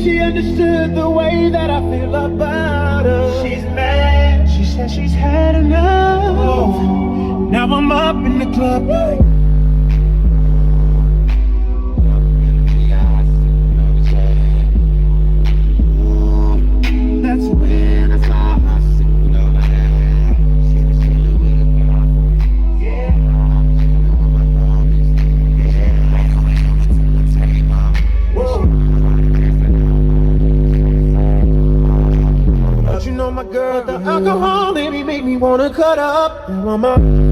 she understood the way that I feel about her. She's mad, she said she's had enough. Oh, now I'm up in the club like, that's when I saw her sitting on my head. Yeah. But you know my girl, the alcohol, baby, make me wanna cut up. Now I'm up.